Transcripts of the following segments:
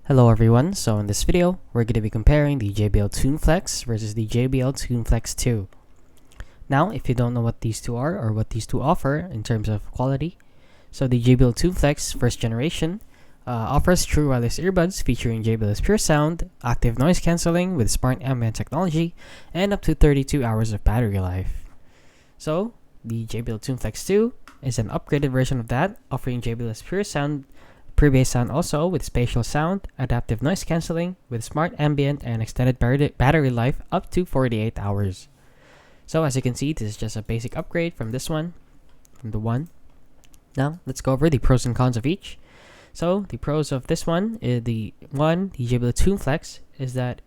Hello everyone, so in this video, we're going to be comparing the JBL Tune Flex versus the JBL Tune Flex 2. Now, if you don't know what these two are or what these two offer in terms of quality, so the JBL Tune Flex first generation offers true wireless earbuds featuring JBL's pure sound, active noise cancelling with smart ambient technology, and up to 32 hours of battery life. So, the JBL Tune Flex 2 is an upgraded version of that, offering JBL's pure sound, pre-bass sound also with spatial sound, adaptive noise cancelling with smart ambient and extended battery life up to 48 hours. So as you can see, this is just a basic upgrade from this one, from the one. Now let's go over the pros and cons of each. So the pros of this one is the JBL Tune Flex is that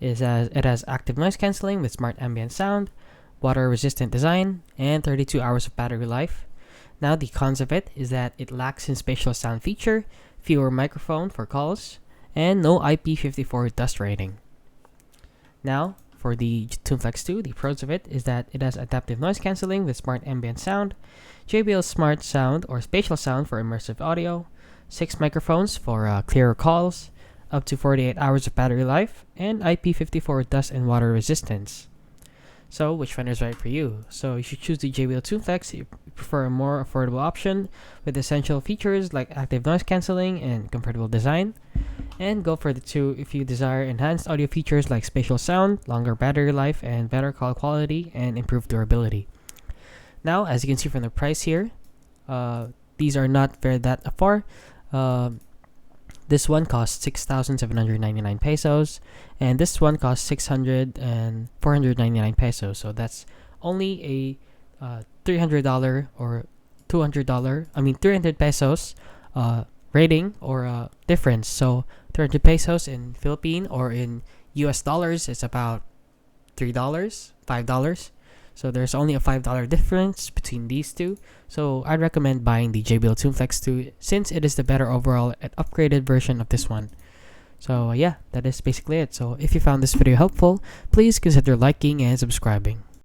it has active noise cancelling with smart ambient sound, water resistant design, and 32 hours of battery life. Now the cons of it is that it lacks in spatial sound feature, fewer microphone for calls, and no IP54 dust rating. Now for the Tune Flex 2, the pros of it is that it has adaptive noise cancelling with smart ambient sound, JBL smart sound or spatial sound for immersive audio, 6 microphones for clearer calls, up to 48 hours of battery life, and IP54 dust and water resistance. So, which one is right for you? So, you should choose the JBL Tune Flex if you prefer a more affordable option with essential features like active noise cancelling and comfortable design. And go for the 2 if you desire enhanced audio features like spatial sound, longer battery life, and better call quality and improved durability. Now, as you can see from the price here, these are not very that far. This one costs 6,799 pesos, and this one costs 499 pesos. So that's only a $300 or $300 pesos rating or difference. So 300 pesos in Philippine or in US dollars is about $3, $5. So there's only a $5 difference between these two. So I'd recommend buying the JBL Tune Flex 2 since it is the better overall and upgraded version of this one. So yeah, that is basically it. So if you found this video helpful, please consider liking and subscribing.